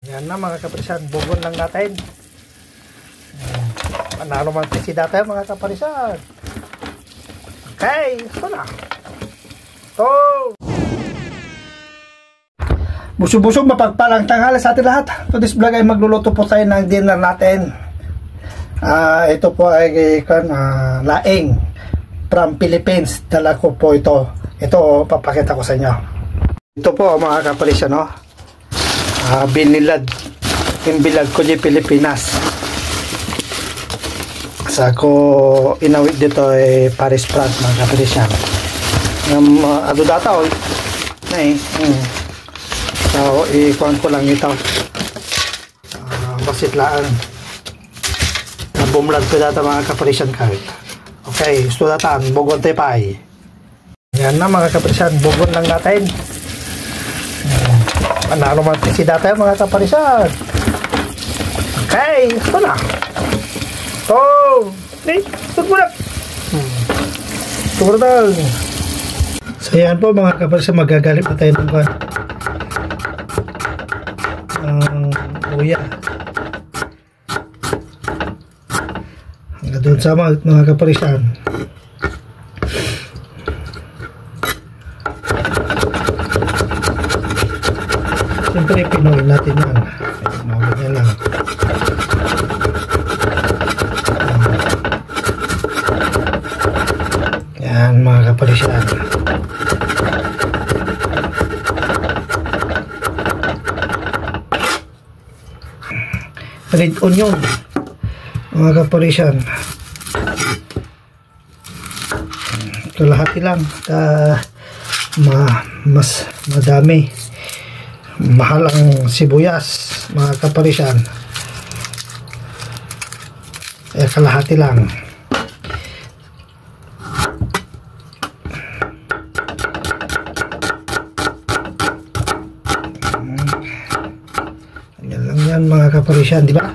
Yan na mga kaparisan, bugon lang natin. Panalo man si data mga kaparisan. Okay, ito na. Ito. Busog-busog mapagpalang tanghali sa ating lahat. So this vlog ay magluluto po tayo ng dinner natin. Ito po ay laing from Philippines. Dala ko po ito. Ito papakita ko sa inyo. Ito po mga kaparisan, no? Binilad imbilag ko di Pilipinas sa ko inawit dito ay Paris, France mga kaparisan ado data o so ikuhan ko lang ito basit laan bumlag ko data mga kaparisan kahit okay, gusto datan bugon tepay yan na mga kaparisan bugon lang natin. Panalo man si data mga kaparisan. Okay, ito na. Ito. Ito muna. Ito muna. So yan po mga kaparisan, magagalip na tayo ng uya. Hanggang doon sa mga kaparisan. Siyempre, pinuhin natin yan. Ganyan lang. Yan, mga kaparisan. Red onion, mga kaparisan. Kalahati lang. Mas madami. Mahal ang sibuyas mga kaparisan, kalahati lang. Yan lang yan mga kaparisan, di ba?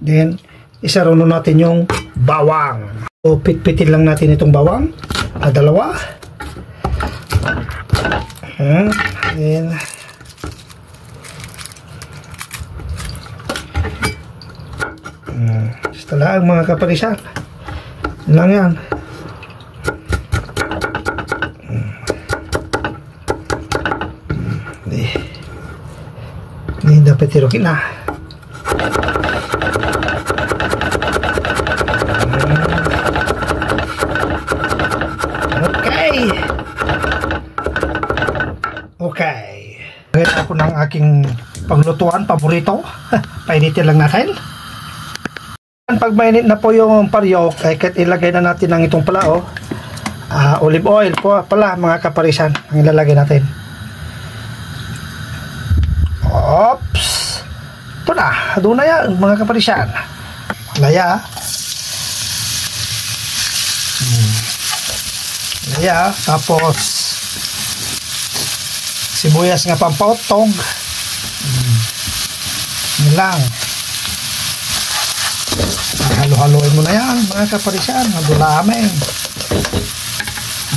Then isaruno natin yung bawang. So, pitpitin lang natin itong bawang. Dalawa. Then, basta lang mga kaparisan. Lang yan. Hindi dapat tirukin na. Okay. Ngayon ako ng aking paglutuan, paborito. Painitin lang natin. Pag mainit na po yung paryok, ay ilagay na natin ng itong pala, olive oil po pala mga kaparisan ang ilalagay natin. Oops. Ito na. Doon na yan mga kaparisan. Laya. Laya. Tapos sibuyas nga pampotog. Yan lang. Halo-haloin mo na yan mga kaparisan. Madulamin.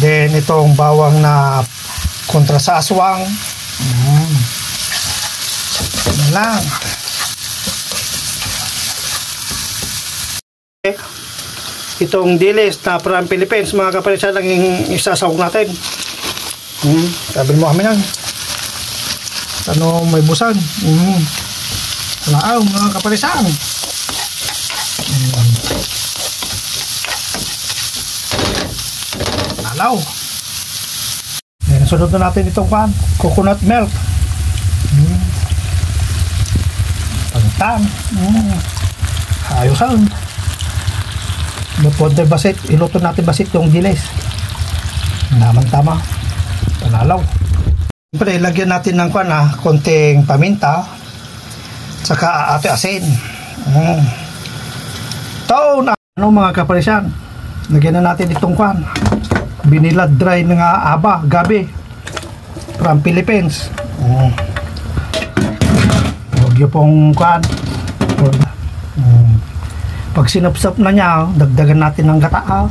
Then itong bawang na kontra sa aswang. Yan lang. Itong dilis na from Philippines mga kaparisan lang yung isasawag natin. Sabi mo kami yan. Ano may busan. Laaw mga kaparisan. Lalaw. Sunod na natin itong coconut milk. Pantang. Ayosan. Mapunta basit. Iluto natin basit yung dilis. Naman tama. Panalaw. Siyempre, ilagyan natin ng konting paminta saka ate asin. Ito na mga kaparisan, lagyan na natin itong binilad dry ng gabi from Philippines. Huwag yung pong Pag sinupsop na niya, dagdagan natin ng gata.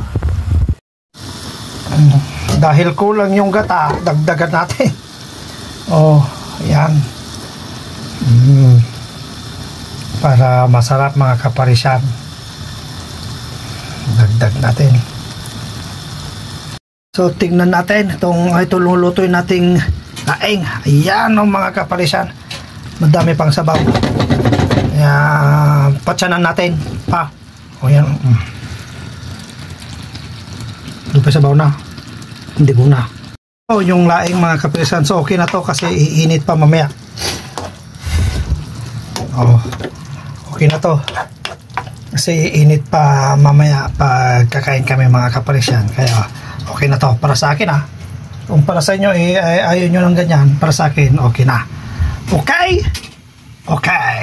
Dahil kulang yung gata, dagdagan natin. Oh, yan. Para masarap mga kaparisan. Dagdag natin. So, tingnan natin ito lulutuin nating laing. Ayan o mga kaparisan. Madami pang sabaw. Ayan, patsanan natin pa. O yan. Doon pa sabaw na. Hindi muna. So, yung laing mga kaparisan. So, okay na to kasi iinit pa mamaya. Oh, okay na to. Kasi iinit pa mamaya pag kakain kami mga kaparisan. Kaya, okay na to. Para sa akin Kung para sa inyo, ayaw nyo ng ganyan. Para sa akin, okay na. Okay? Okay.